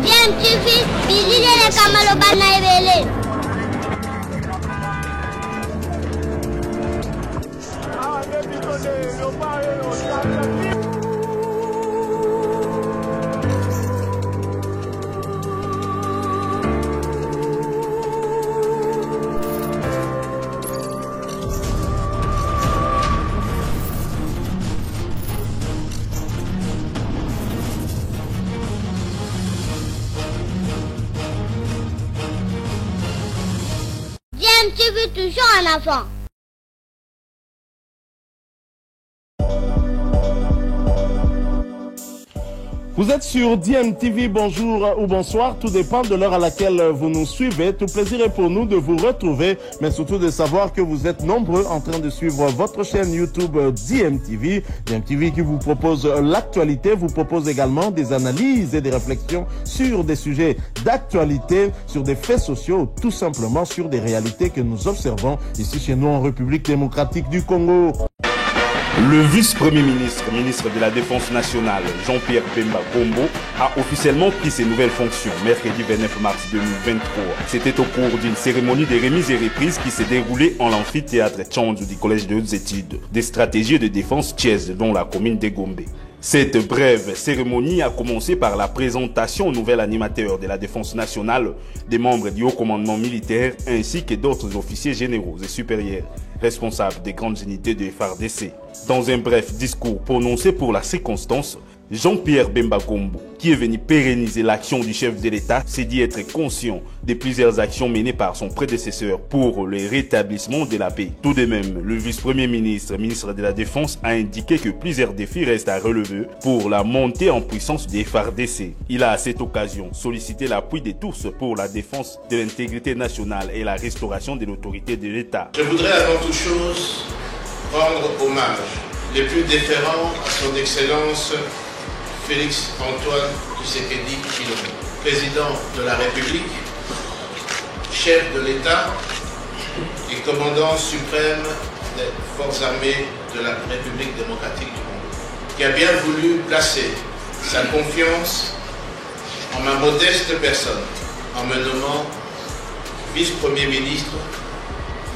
Bien, tu fais, visiter les Kamalobana et tu veux toujours un enfant. Vous êtes sur DMTV, bonjour ou bonsoir, tout dépend de l'heure à laquelle vous nous suivez. Tout plaisir est pour nous de vous retrouver, mais surtout de savoir que vous êtes nombreux en train de suivre votre chaîne YouTube DMTV. DMTV qui vous propose l'actualité, vous propose également des analyses et des réflexions sur des sujets d'actualité, sur des faits sociaux, tout simplement sur des réalités que nous observons ici chez nous en République démocratique du Congo. Le vice-premier ministre, ministre de la Défense nationale, Jean-Pierre Bemba Gombo, a officiellement pris ses nouvelles fonctions mercredi 29 mars 2023. C'était au cours d'une cérémonie de remise et reprise qui s'est déroulée en l'amphithéâtre Tchandou du Collège de hautes études des stratégies de défense Thiès, dont la commune de Gombe. Cette brève cérémonie a commencé par la présentation au nouvel animateur de la Défense nationale, des membres du haut commandement militaire ainsi que d'autres officiers généraux et supérieurs, responsables des grandes unités de FARDC. Dans un bref discours prononcé pour la circonstance, Jean-Pierre Bemba Gombo, qui est venu pérenniser l'action du chef de l'État, s'est dit être conscient de plusieurs actions menées par son prédécesseur pour le rétablissement de la paix. Tout de même, le vice-premier ministre, ministre de la Défense, a indiqué que plusieurs défis restent à relever pour la montée en puissance des FARDC. Il a à cette occasion sollicité l'appui de tous pour la défense de l'intégrité nationale et la restauration de l'autorité de l'État. Je voudrais avant toute chose rendre hommage les plus déférents à son Excellence Félix Antoine Tshisekedi Tshilombo, président de la République, chef de l'État et commandant suprême des forces armées de la République démocratique du Congo, qui a bien voulu placer sa confiance en ma modeste personne, en me nommant vice-premier ministre,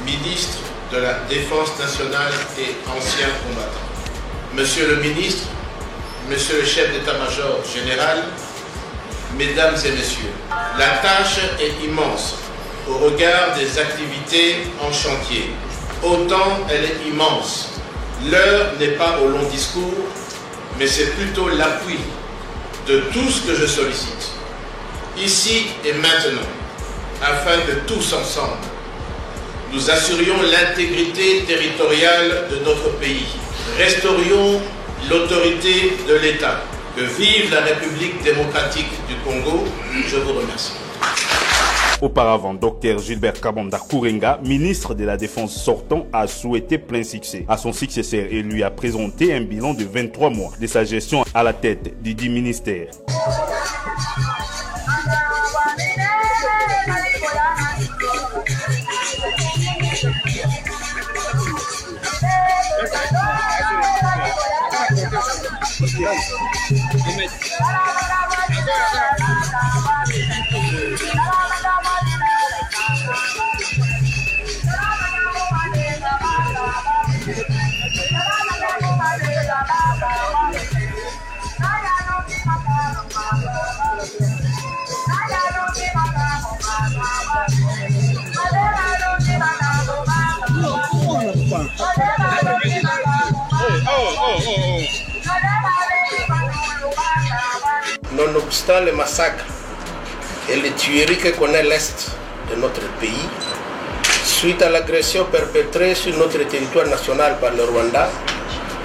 ministre de la Défense nationale et ancien combattant. Monsieur le ministre, Monsieur le chef d'état-major général, mesdames et messieurs, la tâche est immense au regard des activités en chantier. Autant elle est immense. L'heure n'est pas au long discours, mais c'est plutôt l'appui de tout ce que je sollicite, ici et maintenant, afin que tous ensemble, nous assurions l'intégrité territoriale de notre pays, restaurions l'autorité de l'État. Que vive la République démocratique du Congo. Je vous remercie. Auparavant, Dr Gilbert Kabanda Kourenga, ministre de la Défense sortant, a souhaité plein succès à son successeur et lui a présenté un bilan de 23 mois de sa gestion à la tête du dit ministère. Nonobstant le massacre et les tueries que connaît l'Est de notre pays, suite à l'agression perpétrée sur notre territoire national par le Rwanda,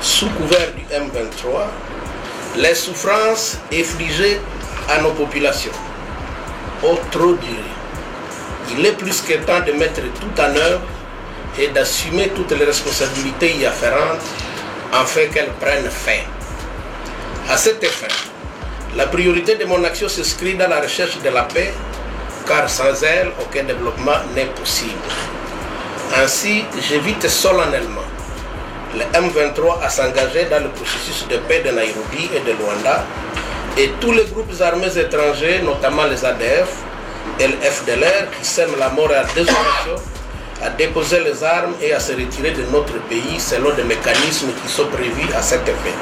sous couvert du M23, les souffrances infligées à nos populations ont trop duré. Il est plus que temps de mettre tout en œuvre et d'assumer toutes les responsabilités y afférentes afin qu'elles prennent fin. À cet effet, la priorité de mon action s'inscrit dans la recherche de la paix, car sans elle, aucun développement n'est possible. Ainsi, j'invite solennellement le M23 à s'engager dans le processus de paix de Nairobi et de Luanda Et tous les groupes armés étrangers, notamment les ADF et le FDLR, qui sèment la mort et la désolation, à déposer les armes et à se retirer de notre pays selon des mécanismes qui sont prévus à cet effet.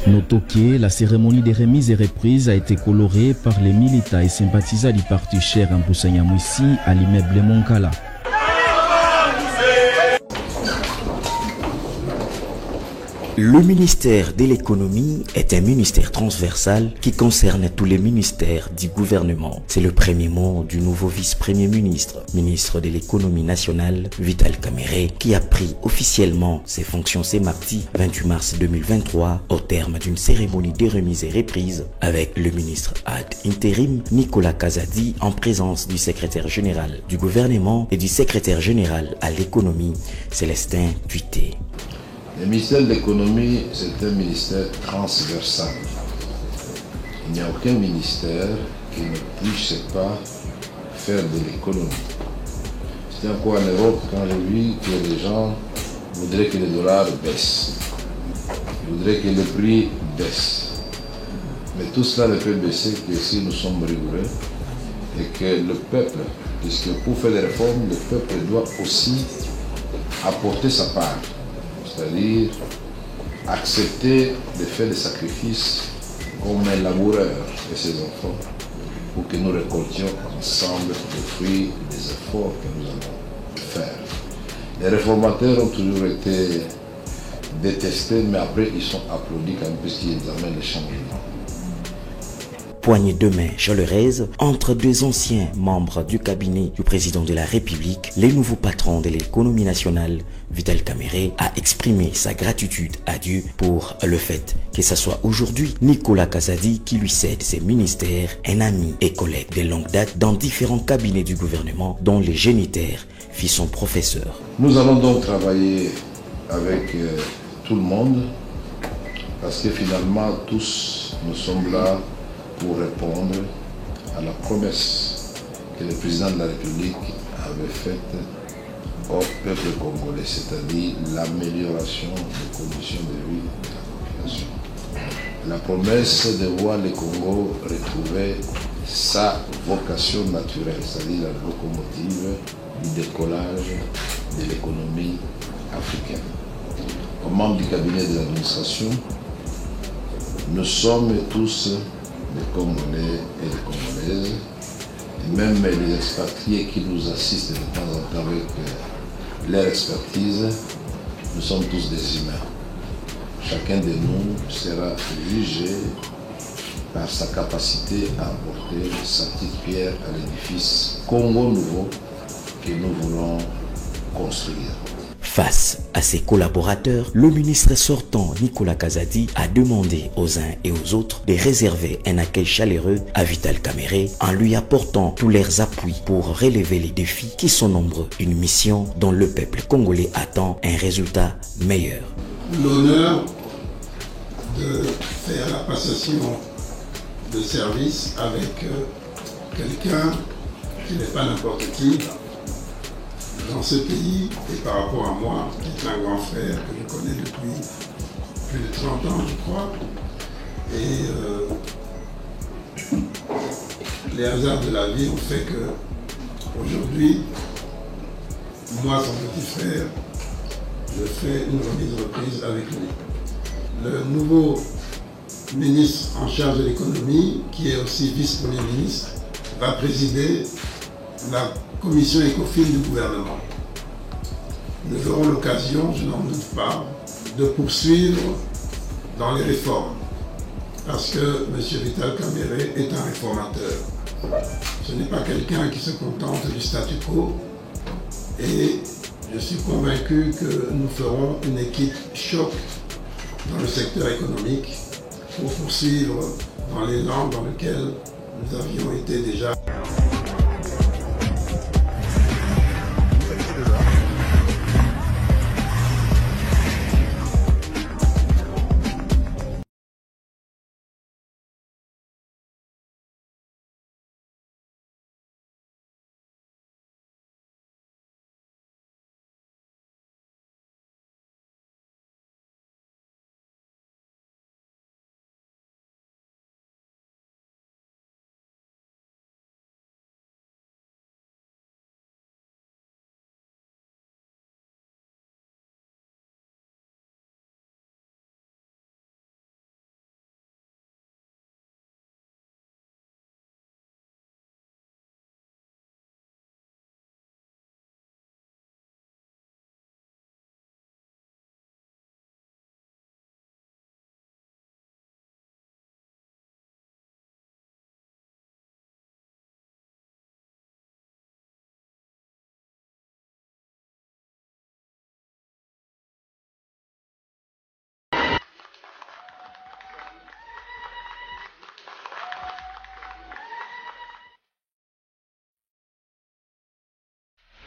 Notons que la cérémonie des remises et reprises a été colorée par les militants et sympathisants du parti Cher Mboussanyamouissi à l'immeuble Moncala. Le ministère de l'économie est un ministère transversal qui concerne tous les ministères du gouvernement. C'est le premier mot du nouveau vice-premier ministre, ministre de l'économie nationale, Vital Kamerhe, qui a pris officiellement ses fonctions ce mardi 28 mars 2023 au terme d'une cérémonie de remise et reprise avec le ministre ad intérim Nicolas Kazadi en présence du secrétaire général du gouvernement et du secrétaire général à l'économie, Célestin Tuité. Le ministère de l'économie, c'est un ministère transversal. Il n'y a aucun ministère qui ne puisse pas faire de l'économie. C'était encore en Europe quand j'ai vu que les gens voudraient que le dollar baisse. Ils voudraient que le prix baisse. Mais tout cela ne peut baisser que si nous sommes rigoureux et que le peuple, puisque pour faire des réformes, le peuple doit aussi apporter sa part. C'est-à-dire accepter de faire des sacrifices comme un laboureur et ses enfants pour que nous récoltions ensemble les fruits des efforts que nous allons faire. Les réformateurs ont toujours été détestés, mais après ils sont applaudis quand même puisqu'ils amènent les changements. Poignée de main chaleureuse entre deux anciens membres du cabinet du président de la République, le nouveau patron de l'économie nationale, Vital Kamerhe, a exprimé sa gratitude à Dieu pour le fait que ce soit aujourd'hui Nicolas Kazadi qui lui cède ses ministères, un ami et collègue de longue date dans différents cabinets du gouvernement dont le génitaire fit son professeur. Nous allons donc travailler avec tout le monde parce que finalement tous nous sommes là pour répondre à la promesse que le président de la République avait faite au peuple congolais, c'est-à-dire l'amélioration des conditions de vie de la population. La promesse de voir le Congo retrouver sa vocation naturelle, c'est-à-dire la locomotive du décollage de l'économie africaine. Aux membres du cabinet de l'administration, nous sommes tous les Congolais et les Congolaises, et même les expatriés qui nous assistent de temps en temps avec leur expertise, nous sommes tous des humains. Chacun de nous sera jugé par sa capacité à apporter sa petite pierre à l'édifice Congo nouveau que nous voulons construire. Face à ses collaborateurs, le ministre sortant Nicolas Kazadi a demandé aux uns et aux autres de réserver un accueil chaleureux à Vital Kamerhe en lui apportant tous leurs appuis pour relever les défis qui sont nombreux. Une mission dont le peuple congolais attend un résultat meilleur. L'honneur de faire la passation de service avec quelqu'un qui n'est pas n'importe qui dans ce pays et par rapport à moi, qui est un grand frère que je connais depuis plus de 30 ans, je crois. Et les hasards de la vie ont fait que aujourd'hui, moi, son petit frère, je fais une reprise avec lui. Le nouveau ministre en charge de l'économie, qui est aussi vice-premier ministre, va présider la commission ECOFIN du gouvernement. Nous aurons l'occasion, je n'en doute pas, de poursuivre dans les réformes. Parce que M. Vital Kamerhe est un réformateur. Ce n'est pas quelqu'un qui se contente du statu quo. Et je suis convaincu que nous ferons une équipe choc dans le secteur économique pour poursuivre dans l'élan dans lequel nous avions été déjà.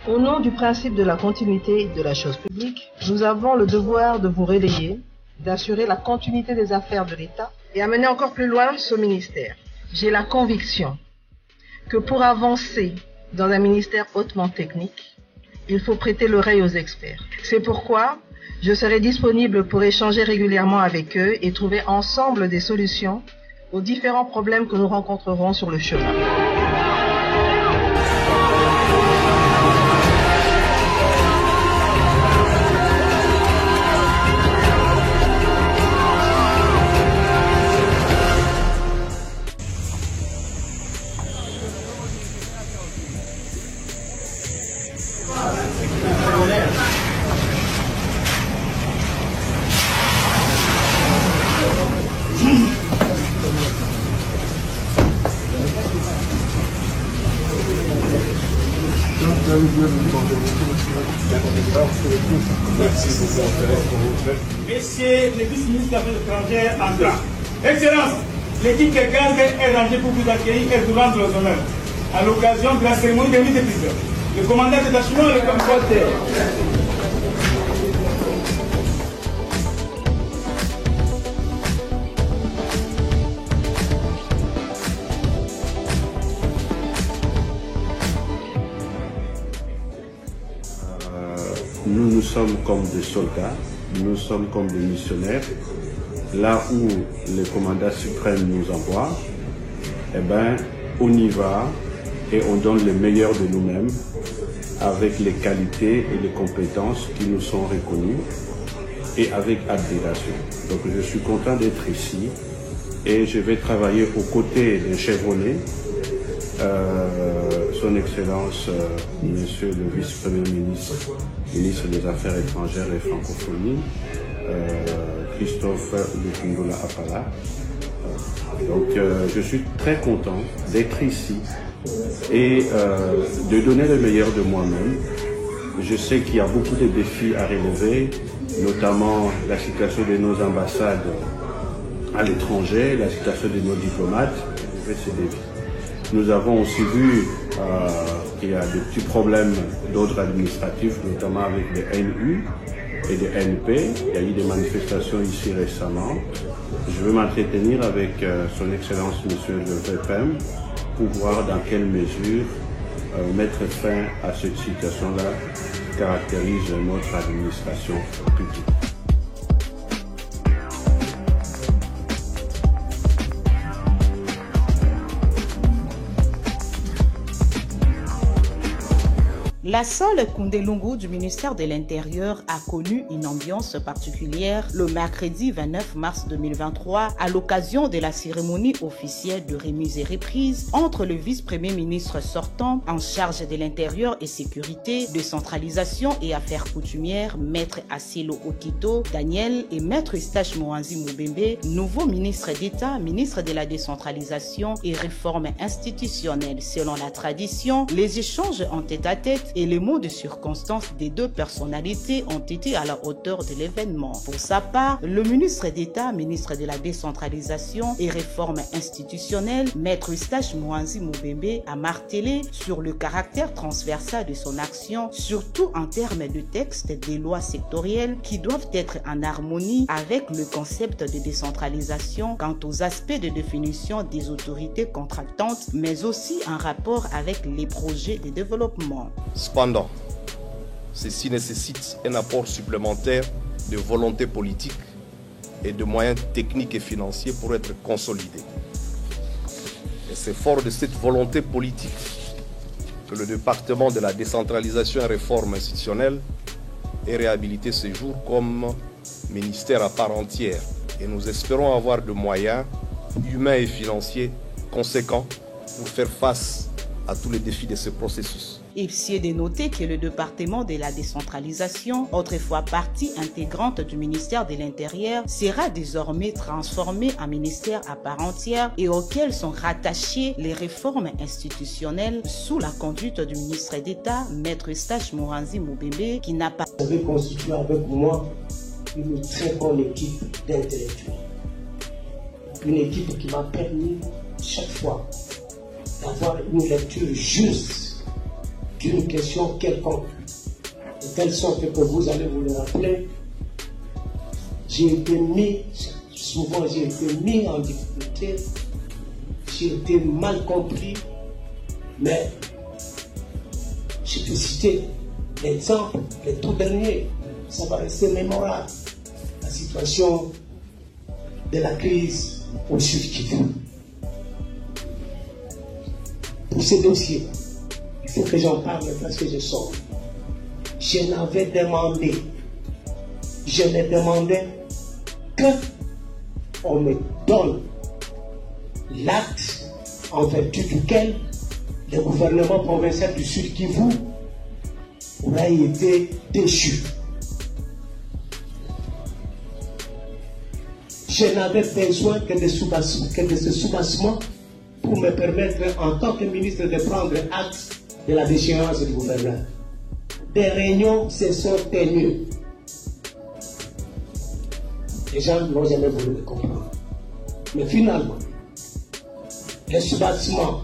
Au nom du principe de la continuité de la chose publique, nous avons le devoir de vous relayer, d'assurer la continuité des affaires de l'État et amener encore plus loin ce ministère. J'ai la conviction que pour avancer dans un ministère hautement technique, il faut prêter l'oreille aux experts. C'est pourquoi je serai disponible pour échanger régulièrement avec eux et trouver ensemble des solutions aux différents problèmes que nous rencontrerons sur le chemin. Messieurs les vice-ministres des Affaires étrangères en blanc. Excellence, l'équipe Kegange est rangée pour vous accueillir et vous rendre les honneurs à l'occasion de la cérémonie de mise de prison. Le commandant de détachement et le commissaire. Nous sommes comme des soldats, nous sommes comme des missionnaires. Là où le commandant suprême nous envoie, eh ben, on y va et on donne le meilleur de nous-mêmes avec les qualités et les compétences qui nous sont reconnues et avec abnégation. Donc je suis content d'être ici et je vais travailler aux côtés des chevronnés. Son Excellence, Monsieur le Vice-Premier ministre, ministre des Affaires étrangères et francophonie, Christophe Lukundula Apala. Donc je suis très content d'être ici et de donner le meilleur de moi-même. Je sais qu'il y a beaucoup de défis à relever, notamment la situation de nos ambassades à l'étranger, la situation de nos diplomates. Ces défis. Nous avons aussi vu qu'il y a des petits problèmes d'ordre administratif, notamment avec les NU et des NP. Il y a eu des manifestations ici récemment. Je veux m'entretenir avec son Excellence Monsieur le VPM pour voir dans quelle mesure mettre fin à cette situation-là qui caractérise notre administration publique. La salle Koundelungu du ministère de l'Intérieur a connu une ambiance particulière le mercredi 29 mars 2023 à l'occasion de la cérémonie officielle de remise et reprise entre le vice-premier ministre sortant en charge de l'Intérieur et Sécurité, décentralisation et affaires coutumières, Maître Asilo Okito Daniel et Maître Eustache Mohanzi Moubembe, nouveau ministre d'État, ministre de la décentralisation et réforme institutionnelle. Selon la tradition, les échanges en tête-à-tête et les mots de circonstance des deux personnalités ont été à la hauteur de l'événement. Pour sa part, le ministre d'État, ministre de la décentralisation et réforme institutionnelle, Maître Eustache Mohanzi Moubembe, a martelé sur le caractère transversal de son action, surtout en termes de textes des lois sectorielles qui doivent être en harmonie avec le concept de décentralisation quant aux aspects de définition des autorités contractantes, mais aussi en rapport avec les projets de développement. Cependant, ceci nécessite un apport supplémentaire de volonté politique et de moyens techniques et financiers pour être consolidé. Et c'est fort de cette volonté politique que le département de la décentralisation et réforme institutionnelle est réhabilité ce jour comme ministère à part entière. Et nous espérons avoir de moyens humains et financiers conséquents pour faire face à tous les défis de ce processus. Il est de noter que le département de la décentralisation, autrefois partie intégrante du ministère de l'Intérieur, sera désormais transformé en ministère à part entière et auquel sont rattachées les réformes institutionnelles sous la conduite du ministre d'État, Maître Eustache Mohanzi Moubembe, qui n'a pas... Vous avez constitué avec moi une très bonne équipe d'intellectuels. Une équipe qui m'a permis chaque fois d'avoir une lecture juste d'une question quelconque, de telle sorte que vous allez vous le rappeler, souvent j'ai été mis en difficulté, j'ai été mal compris, mais je peux citer l'exemple, le tout dernier, ça va rester mémorable, la situation de la crise au Sud Kivu. Pour ce dossier, il faut que j'en parle parce que je sors. Je n'ai demandé que on me donne l'acte en vertu duquel le gouvernement provincial du Sud Kivu aurait été déchu. Je n'avais besoin que de ce soubassement pour me permettre, en tant que ministre, de prendre acte de la déchéance du gouverneur. Des réunions se sont tenues. Les gens n'ont jamais voulu le comprendre. Mais finalement, le soubassement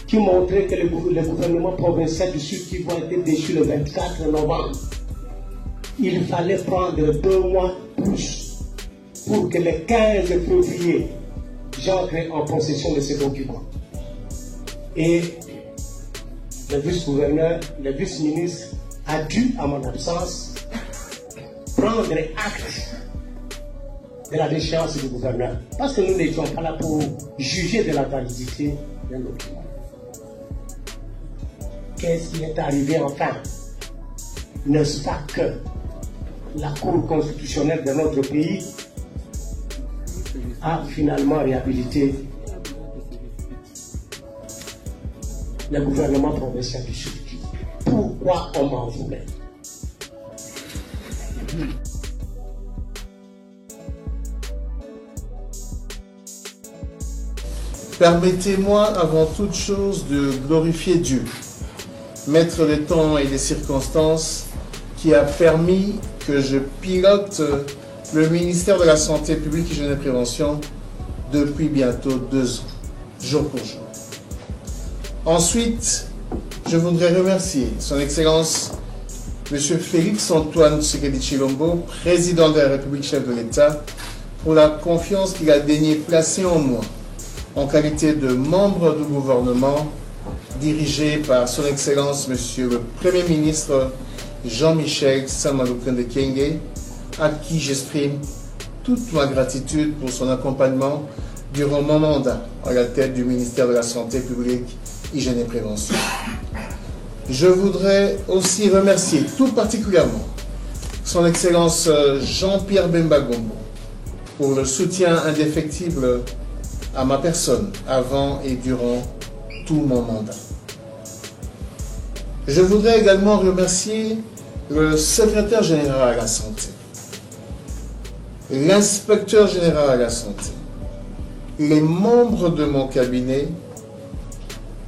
qui montrait que le gouvernement provincial du Sud Kivu a été déchu le 24 novembre, il fallait prendre 2 mois plus pour que le 15 février, j'entre en possession de ces documents. Et le vice-gouverneur, le vice-ministre a dû, à mon absence, prendre acte de la déchéance du gouverneur. Parce que nous n'étions pas là pour juger de la validité d'un document. Qu'est-ce qui est arrivé enfin? N'est-ce pas que la Cour constitutionnelle de notre pays a finalement réhabilité le gouvernement provincial du Sud. Pourquoi on m'en voulait? Permettez-moi avant toute chose de glorifier Dieu, maître des temps et des circonstances, qui a permis que je pilote le ministère de la Santé publique, Hygiène et Prévention depuis bientôt 2 ans, jour pour jour. Ensuite, je voudrais remercier son Excellence M. Félix Antoine Tshisekedi Tshilombo, président de la République, chef de l'État, pour la confiance qu'il a daigné placer en moi en qualité de membre du gouvernement dirigé par son Excellence M. le Premier ministre Jean-Michel Sama-Lukonde Kyenge, à qui j'exprime toute ma gratitude pour son accompagnement durant mon mandat à la tête du ministère de la Santé publique, Hygiène et Prévention. Je voudrais aussi remercier tout particulièrement son Excellence Jean-Pierre Bemba Gombo pour le soutien indéfectible à ma personne avant et durant tout mon mandat. Je voudrais également remercier le secrétaire général à la santé, l'inspecteur général à la santé, les membres de mon cabinet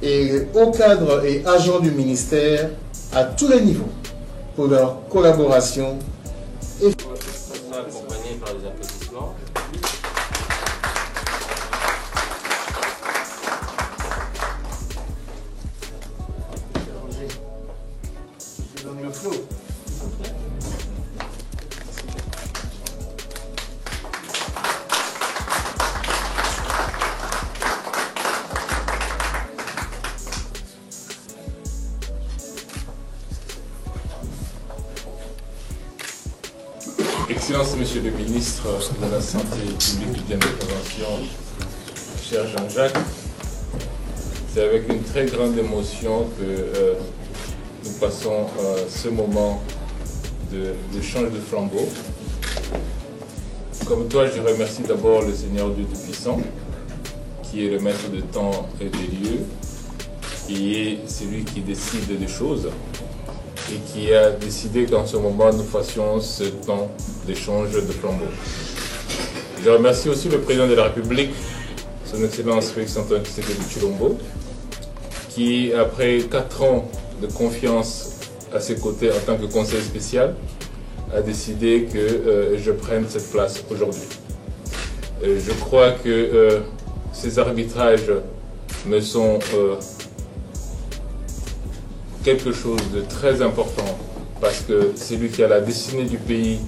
et les hauts cadres et agents du ministère à tous les niveaux pour leur collaboration et accompagné par les applaudissements. Je donne le flot. Excellences, Monsieur le ministre de la Santé publique, Hygiène et Prévention, cher Jean-Jacques, c'est avec une très grande émotion que nous passons ce moment de change de flambeau. Comme toi, je remercie d'abord le Seigneur Dieu Tout-Puissant, qui est le maître de temps et des lieux, qui est celui qui décide des choses, et qui a décidé qu'en ce moment, nous fassions ce temps d'échange de flambeaux. Je remercie aussi le président de la République, son Excellence Félix Antoine Tshisekedi Tshilombo, qui, après 4 ans de confiance à ses côtés en tant que conseiller spécial, a décidé que je prenne cette place aujourd'hui. Je crois que ces arbitrages me sont quelque chose de très important parce que c'est lui qui a la destinée du pays